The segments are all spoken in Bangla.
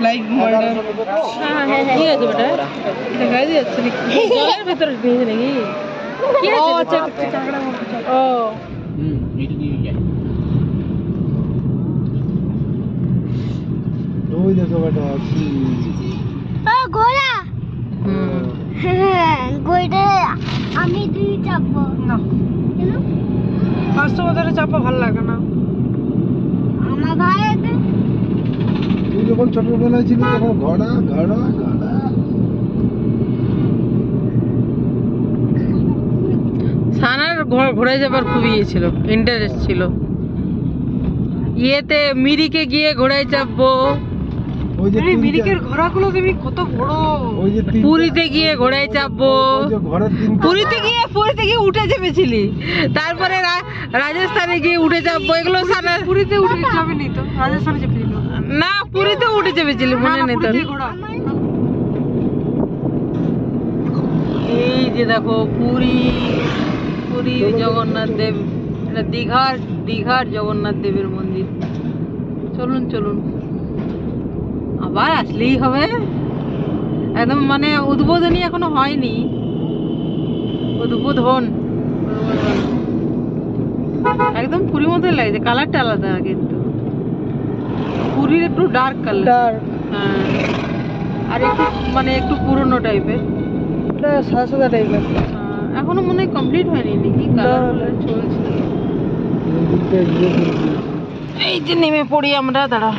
Like murder. হ্যাঁ হ্যাঁ ঠিক আছে বেটা, দেখাই যাচ্ছে জলের ভেতরে ঢুকে নাকি কি আছে? ও আচ্ছা চাকড়া ও ওই দেখো বেটা ও গোলা গোইটা আমি দুই চাপবো না, পাঁচশো বছরে চাপা ভালো লাগে না। আমার ভাই আছে তুই যখন ছোটবেলায় ছিলি তখন ঘোড়া ঘোড়া ঘোড়া সানার ঘুরে যাবার খুব ইয়ে ছিল, ইন্টারেস্ট ছিল। ইয়েতে মিরিকে গিয়ে ঘোড়ায় চাপবো। ওই যে মিরিকের ঘোড়াগুলো তুমি কত বড়। ওই যে পুরীতে গিয়ে ঘোড়ায় চাপবো। ঘোড়ার তিন পুরীতে গিয়ে উঠে চেপেছিলি, তারপরে রাজস্থানে গিয়ে উঠে চাপবো। এগুলো সানার পুরীতে উঠে যাবেনি তো, রাজস্থানে চেপেছিল না, পুরীতে উঠে চেপেছিলি মনে নেই তোর? এই যে দেখো পুরীর জগন্নাথ দেব, এটা দীঘার জগন্নাথ দেবের মন্দির। চলুন চলুন, আবার আসলেই হবে। একদম মানে উদ্বোধনী এখনো হয়নি, উদ্বোধন একদম পুরীর মতোই লাগছে, কালারটা আলাদা কিন্তু পুরীর একটু ডার্ক কালার। হ্যাঁ, আর একটু মানে একটু পুরনো টাইপের, সাদা সাদা টাইপের। এখনো মনে হয় কমপ্লিট হয়নি নাকি, কালার চলছে। এই যে নেমে পড়ি আমরা, দাঁড়া।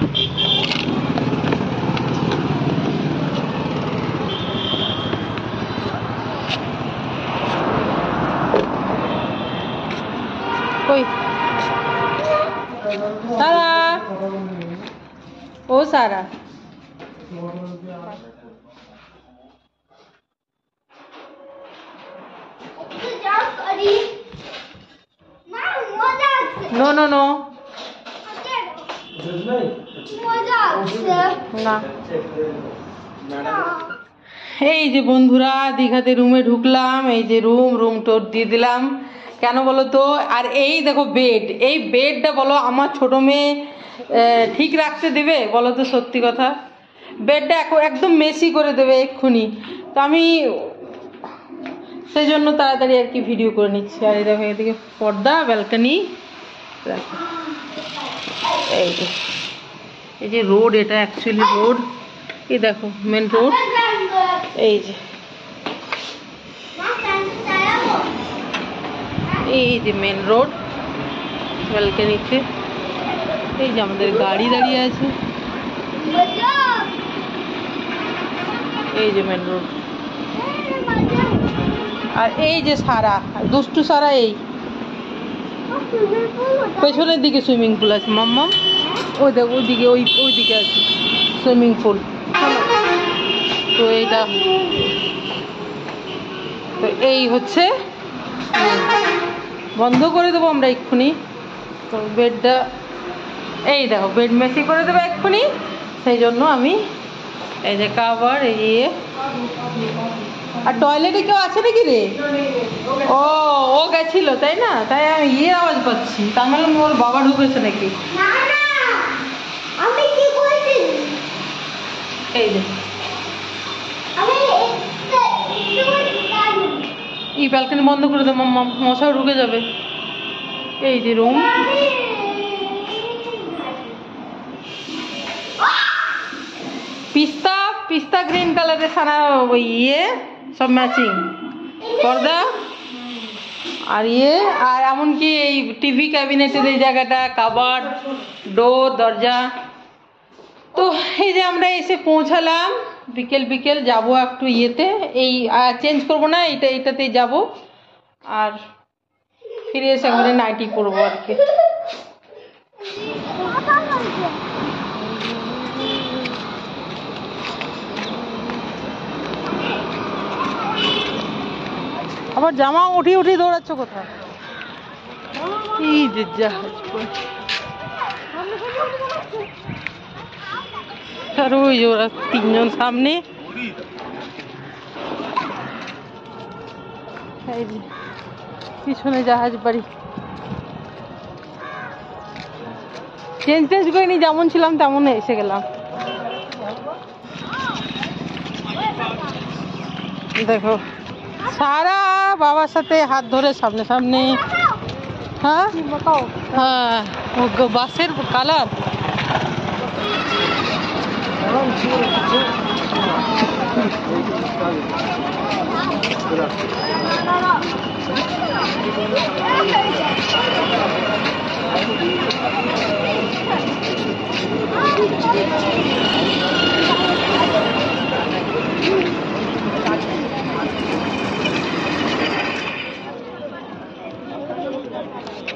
কই সারা, ও সারা, নো নো নো না। এই যে বন্ধুরা দীঘাতে রুমে ঢুকলাম, এই যে রুম টোর দিয়ে দিলাম। কেন বলো তো? আর এই দেখো বেড, এই বেডটা বলো আমার ছোট মেয়ে ঠিক রাখতে দেবে বলো তো? সত্যি কথা, বেডটা একদম মেসি করে দেবে এক্ষুনি। তো আমি সেই জন্য তাড়াতাড়ি আর কি ভিডিও করে নিচ্ছি। আর এই দেখো এদিকে পর্দা, ব্যালকনি, দেখো এই যে রোড, এটা অ্যাকচুয়ালি রোড। এই দেখো মেন রোড, এই যে মেন রোড, ব্যালকনিতে এই যে আমাদের গাড়ি দাঁড়িয়ে আছে, এই যে মেন রোড। আর এই যে সারা, দুষ্টু সারা, এই পেছনের দিকে সুইমিং পুল আছে মাম্মা, ওই দেখ ওইদিকে ওইদিকে আছে সুইমিং পুল। তো এইটা, তো এই হচ্ছে, বন্ধ করে দেবো আমরা এক্ষুনি। তো বেডটা এই দেখো বেড মেসি করে দেবো এক্ষুনি, সেই জন্য আমি এই যে কাভার, এই আর টয়লেটে কেউ আছে নাকি রে? ও গেছিল তাই না, তাই আমি আওয়াজ পাচ্ছি, তার মানে ওর বাবা ঢুকেছে নাকি। এই যে এই ব্যালকনি বন্ধ করে দেবো, মশাও ঢুকে যাবে। এই যে রুম, পিস্তা গ্রিন কালারের সারা, ওই সব ম্যাচিং পর্দা। আর আর এমনকি এই টিভি ক্যাবিনেটের এই জায়গাটা, কাবার্ড, ডোর, দরজা। তো এই যে আমরা এসে পৌঁছালাম, বিকেল যাব একটু এই চেঞ্জ করবো না, এইটাতেই যাব। আর ফিরে এসে একবারে নাইটি পরবো আর কি। আবার জামা উঠিয়ে দৌড়াচ্ছ কোথায়? এই যে জাহাজ, আর ওই ওরা তিনজন সামনে, এই যে পিছনে জাহাজ বাড়ি। চেঞ্জ করে নি, যেমন ছিলাম তেমন এসে গেলাম। দেখো সারা বাবার সাথে হাত ধরে সামনে সামনে। হ্যাঁ হ্যাঁ বাসের কালার।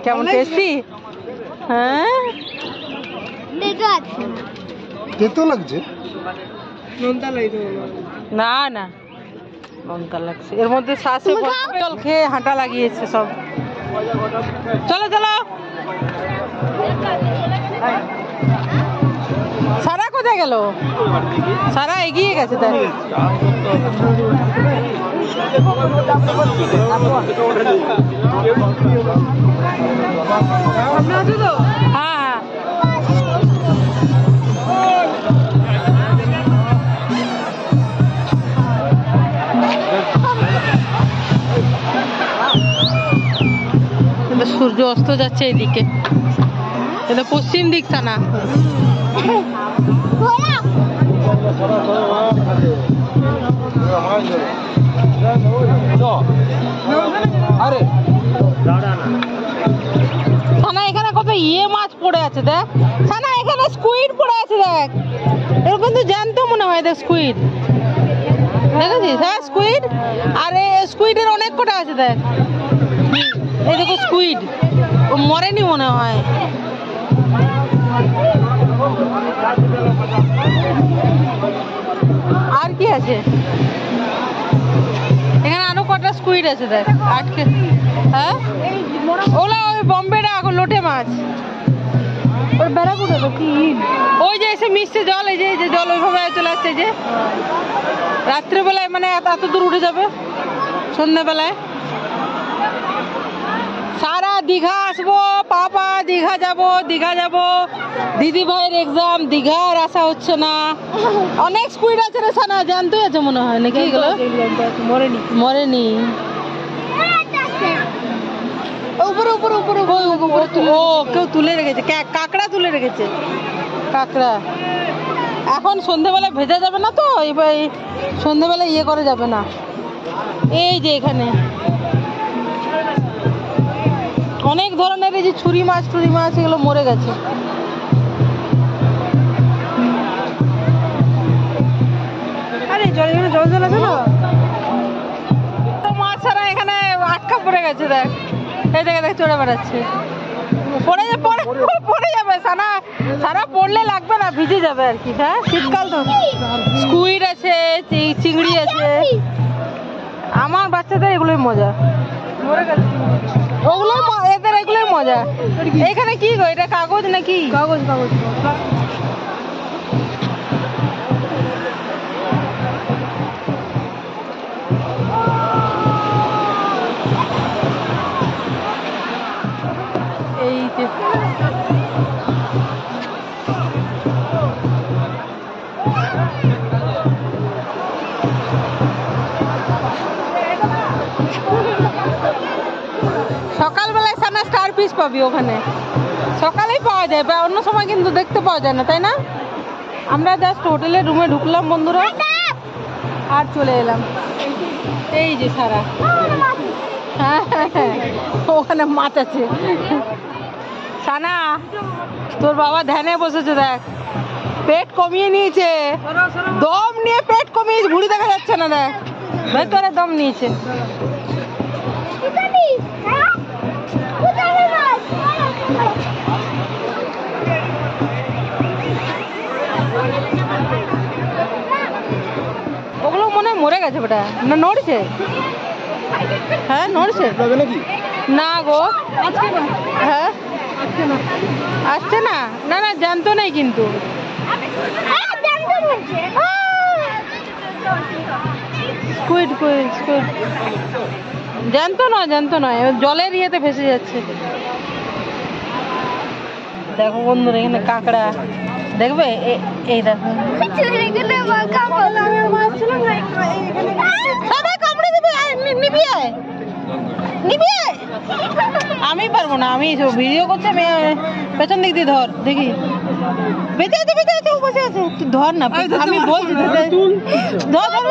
কেমন টেস্টি? হ্যাঁ তেতো লাগছে। না না লঙ্কা লাগছে এর মধ্যে। শ্বাসে জল খেয়ে হাঁটা লাগিয়েছে সব। চলো চলো। সারা কোথায় গেল? সারা এগিয়ে গেছে তাই। হ্যাঁ সূর্য অস্ত যাচ্ছে এইদিকে। এটা পশ্চিম দিক সানা। সানা এখানে কত মাছ পড়ে আছে দেখ। সানা এখানে স্কুইড পড়ে আছে দেখ। এরকম কিন্তু জ্যান্ত মনে হয় দেখ স্কুইড। দেখেছিস? হ্যাঁ স্কুইড। আরে স্কুইডের অনেক কটা আছে দেখ। এই দেখো স্কুইড। ও মরেনি মনে হয়। আর কি আছে এখানে? আরো কটা স্কুইড আছে দেখ আটকে। হ্যাঁ ওলা ওই বম্বেটা এখন লোটে মাছ। ওর বেড়াকুটা তো কি ওই যে এসে মিশছে জল। এই যে জল ওইভাবে চলে আসছে। যে রাত্রেবেলায় মানে এত দূর উঠে যাবে সন্ধ্যাবেলায়। সারা দীঘা আসবো পাপা। দীঘা যাব। দিদি ভাইয়ের এক্সাম। দীঘার আসা হচ্ছে না। অনেক স্কুইড আছে রে সানা। জানতে আছে মনে হয় নাকি এগুলো? মরেনি। উপরে উপরে উপরে ও কেউ তুলে রেখেছে। কাঁকড়া তুলে রেখেছে। কাঁকড়া এখন সন্ধ্যেবেলা ভেজা যাবে না তো। এবার সন্ধ্যেবেলা ইয়ে করা যাবে না। এই যে এখানে অনেক ধরনের এই যে ছুরি মাছ এগুলো মরে গেছে। আরে জল আছে না তো। মাছ ছাড়া এখানে আটকা পড়ে গেছে দেখ। এই দেখে দেখ চড়ে বেড়াচ্ছে। পড়ে যাবে সানা। সারা পড়লে লাগবে না, ভিজে যাবে আর কি। হ্যাঁ শীতকাল তো। স্কুইড আছে, চিংড়ি আছে। আমার বাচ্চাদের এগুলোই মজা। ওগুলো এদের এগুলোই মজা। এখানে কি গো? এটা কাগজ নাকি? কাগজ। এই যে সকালবেলায় সানা স্টার পিস পাবি ওখানে। সকালেই পাওয়া যায়, অন্য সময় কিন্তু দেখতে পাওয়া যায় না, তাই না? আমরা জাস্ট হোটেলের রুমে ঢুকলাম বন্ধুরা, আর চলে এলাম। এই যে সারা। হ্যাঁ ওখানে মাছ আছে। সানা তোর বাবা ধ্যানে বসেছে দেখ। পেট কমিয়ে নিয়েছে। দম নিয়ে পেট কমিয়ে ভুঁড়ি দেখা যাচ্ছে না দেখ। ভেতরে দম নিয়েছে। ওগুলো মনে হয় মরে গেছে বেটা। না নড়ছে? হ্যাঁ নড়ছে না গো। হ্যাঁ আসছে না। না না জানতো নাই কিন্তু। জানতো নয় জলের ইয়েতে ভেসে যাচ্ছে। দেখো বন্ধুরা এখানে কাঁকড়া। দেখবে এই দেখো চুরিগুলো বাঁকা বলা আমি মারছিলাম না দাদা কামড়ে দেবে নিবি আয় নিবি আয় আমি পারবো না আমি ভিডিও করছি আমি পেছন দিক দিয়ে ধর দেখি বেঁচে আছে ও বসে আছে তুই ধর না আমি বলছি ধর ধর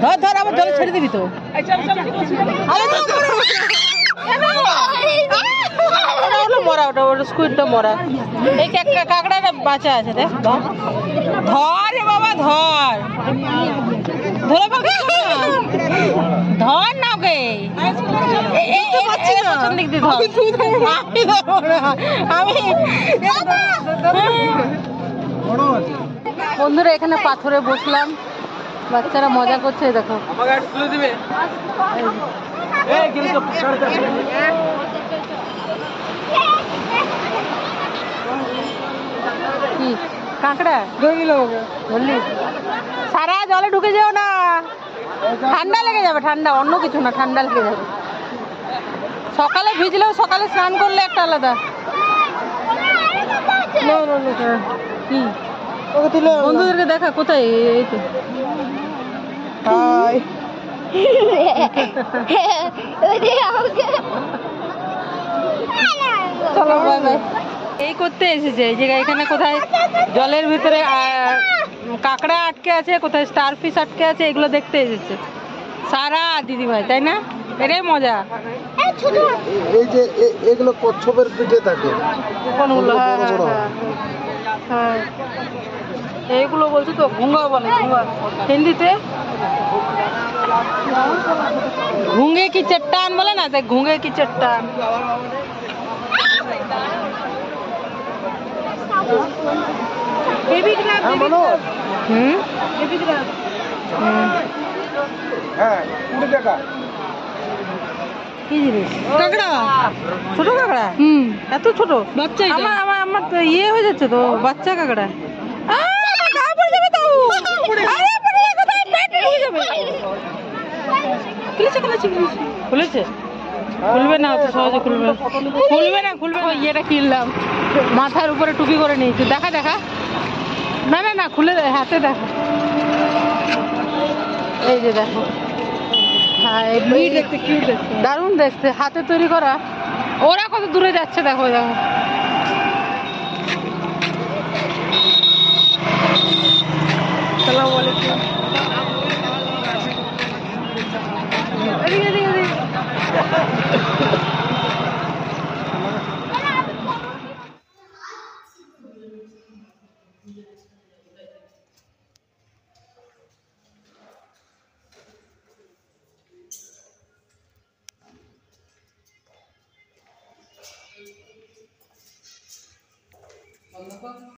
ধর ধর আবার জলে ছেড়ে দিবি তো আরে ওটা মরা ওটা স্কুইডটা মরা এই কাঁকড়াটা বাঁচা আছে দেখ ধর রে বাবা ধর ধরে পাবি ধর না ওকে পেছন দিক দিয়ে ধর আমি ধরবো না আমি বন্ধুরা এখানে পাথরে বসলাম বাচ্চারা মজা করছে দেখো কি কাঁকড়া ধরলি সারা জলে ঢুকে যাও না ঠান্ডা লেগে যাবে ঠান্ডা অন্য কিছু না ঠান্ডা লেগে যাবে সকালে ভিজলেও সকালে স্নান করলে একটা আলাদা কি বন্ধুদেরকে দেখা কোথায় এই তো চলো বাই বাই এই করতে এসেছে এই জায়গায় এখানে কোথায় জলের ভিতরে কাঁকড়া আটকে আছে কোথায় স্টার ফিশ আটকে আছে এগুলো দেখতে এসেছে সারা দিদিভাই তাই না এটাই মজা এই যে এগুলো কচ্ছপের পিঠে থাকে কোনগুলো হ্যাঁ এইগুলো বলছি তো ঘুঙ্গা বলে ঘুঙ্গা হিন্দিতে ঘুঙ্গে কি চट्टान বলে না তাই ঘুঙ্গে কি चट्टान বেবি ক্র্যাব বেবি ক্র্যাব হ্যাঁ 20 টাকা কি জিনিস কাঁকড়া ছোট কাঁকড়া এত ছোট বাচ্চা আমার তো ইয়ে হয়ে যাচ্ছে তো বাচ্চা কাঁকড়া খুলেছে খুলবে না অত সহজে খুলবে না ইয়েটা কিনলাম মাথার উপরে টুপি করে নিয়েছি দেখা না খুলে হাতে দেখা এই যে দেখো হ্যাঁ দারুণ দেখতে হাতে তৈরি করা ওরা কত দূরে যাচ্ছে দেখো আসসালামু আলাইকুম